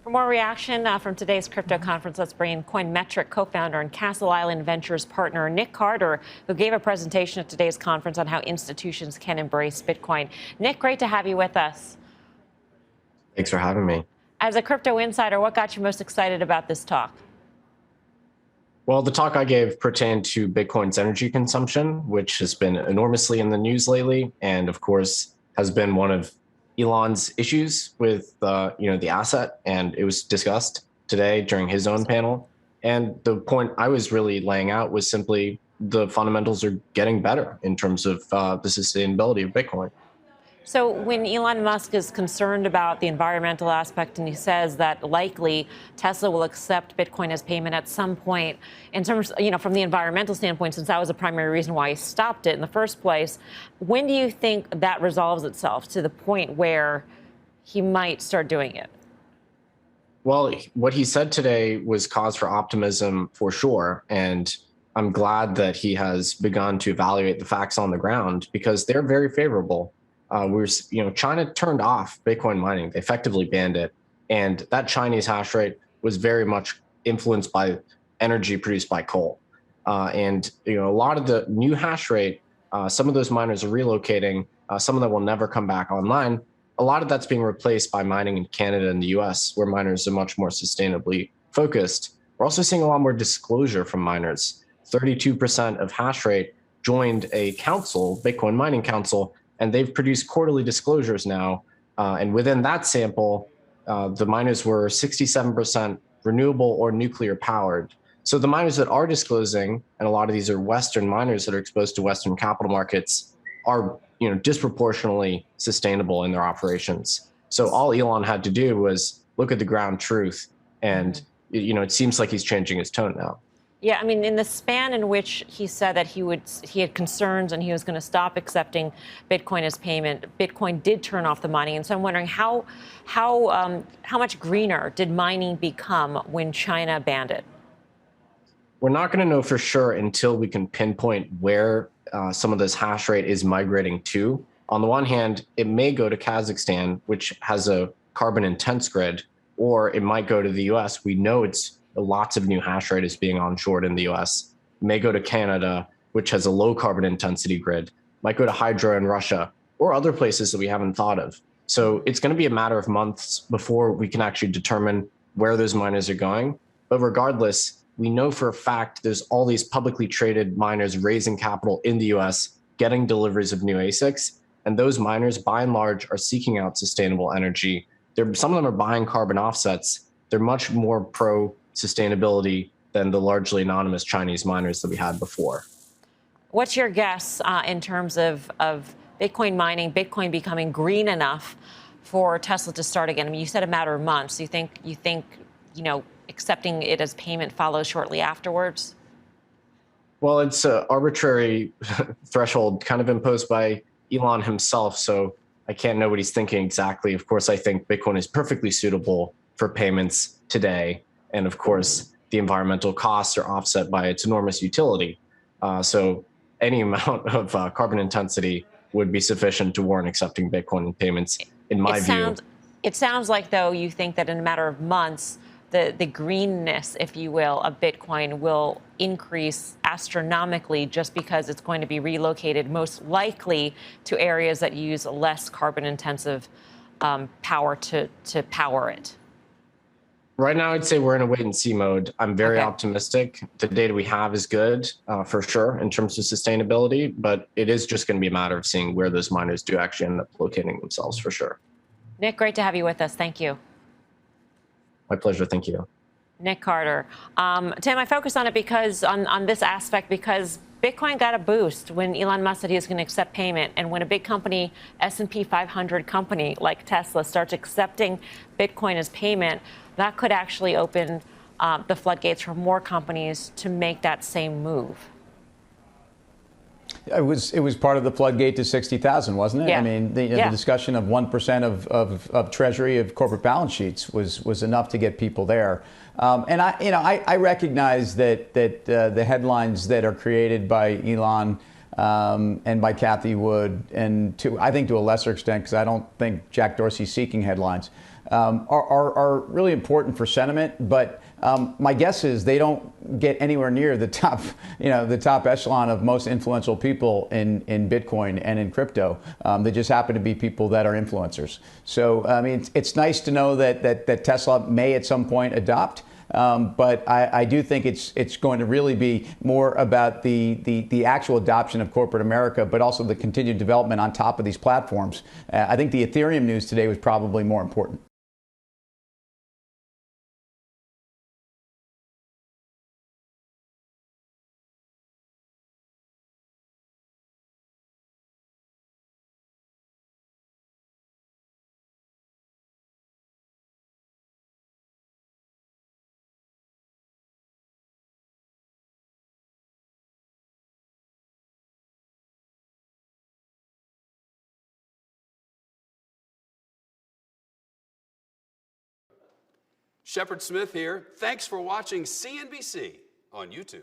For more reaction from today's crypto conference, let's bring in Coinmetric co-founder and Castle Island Ventures partner Nick Carter, who gave a presentation at today's conference on how institutions can embrace Bitcoin. Nick, great to have you with us. Thanks for having me. As a crypto insider, what got you most excited about this talk? Well, the talk I gave pertained to Bitcoin's energy consumption, which has been enormously in the news lately, and of course has been one of Elon's issues with the asset, and it was discussed today during his own panel. And the point I was really laying out was simply the fundamentals are getting better in terms of the sustainability of Bitcoin. So when Elon Musk is concerned about the environmental aspect and he says that likely Tesla will accept Bitcoin as payment at some point, in terms, from the environmental standpoint, since that was the primary reason why he stopped it in the first place, when do you think that resolves itself to the point where he might start doing it? Well, what he said today was cause for optimism for sure. And I'm glad that he has begun to evaluate the facts on the ground because they're very favorable. China turned off Bitcoin mining. They effectively banned it. And that Chinese hash rate was very much influenced by energy produced by coal. A lot of the new hash rate, some of those miners are relocating. Some of them will never come back online. A lot of that's being replaced by mining in Canada and the US, where miners are much more sustainably focused. We're also seeing a lot more disclosure from miners. 32% of hash rate joined a council, Bitcoin Mining Council, and they've produced quarterly disclosures now. And within that sample, the miners were 67% renewable or nuclear powered. So the miners that are disclosing, and a lot of these are Western miners that are exposed to Western capital markets, are disproportionately sustainable in their operations. So all Elon had to do was look at the ground truth, and it seems like he's changing his tone now. Yeah, I mean, in the span in which he said that he had concerns and he was going to stop accepting Bitcoin as payment, Bitcoin did turn off the mining. And so I'm wondering how much greener did mining become when China banned it? We're not going to know for sure until we can pinpoint where some of this hash rate is migrating to. On the one hand, it may go to Kazakhstan, which has a carbon intense grid, or it might go to the US. We know it's lots of new hash rate is being onshored in the US. It may go to Canada, which has a low carbon intensity grid, might go to hydro in Russia, or other places that we haven't thought of. So it's going to be a matter of months before we can actually determine where those miners are going. But regardless, we know for a fact there's all these publicly traded miners raising capital in the US, getting deliveries of new ASICs. And those miners, by and large, are seeking out sustainable energy. Some of them are buying carbon offsets. They're much more pro-sustainability than the largely anonymous Chinese miners that we had before. What's your guess in terms of Bitcoin mining, Bitcoin becoming green enough for Tesla to start again? I mean, you said a matter of months. You think, accepting it as payment follows shortly afterwards? Well, it's an arbitrary threshold kind of imposed by Elon himself, so I can't know what he's thinking exactly. Of course, I think Bitcoin is perfectly suitable for payments today. And of course, the environmental costs are offset by its enormous utility. So any amount of carbon intensity would be sufficient to warrant accepting Bitcoin in payments, in my view. It sounds like, though, you think that in a matter of months, the greenness, if you will, of Bitcoin will increase astronomically just because it's going to be relocated most likely to areas that use less carbon-intensive power to power it. Right now, I'd say we're in a wait-and-see mode. I'm very optimistic. The data we have is good, for sure, in terms of sustainability, but it is just going to be a matter of seeing where those miners do actually end up locating themselves, for sure. Nick, great to have you with us. Thank you. My pleasure. Thank you. Nick Carter. Tim, I focus on it because on this aspect because Bitcoin got a boost when Elon Musk said he was going to accept payment. And when a big company, S&P 500 company like Tesla, starts accepting Bitcoin as payment, that could actually open the floodgates for more companies to make that same move. It was part of the floodgate to 60,000, wasn't it? Yeah. I mean, the discussion of 1% of Treasury of corporate balance sheets was enough to get people there. And I recognize that the headlines that are created by Elon and by Cathie Wood, and I think to a lesser extent, because I don't think Jack Dorsey's seeking headlines, are really important for sentiment. But my guess is they don't get anywhere near the top, the top echelon of most influential people in Bitcoin and in crypto. They just happen to be people that are influencers. So, I mean, it's nice to know that Tesla may at some point adopt. But I do think it's going to really be more about the actual adoption of corporate America, but also the continued development on top of these platforms. I think the Ethereum news today was probably more important. Shepard Smith here. Thanks for watching CNBC on YouTube.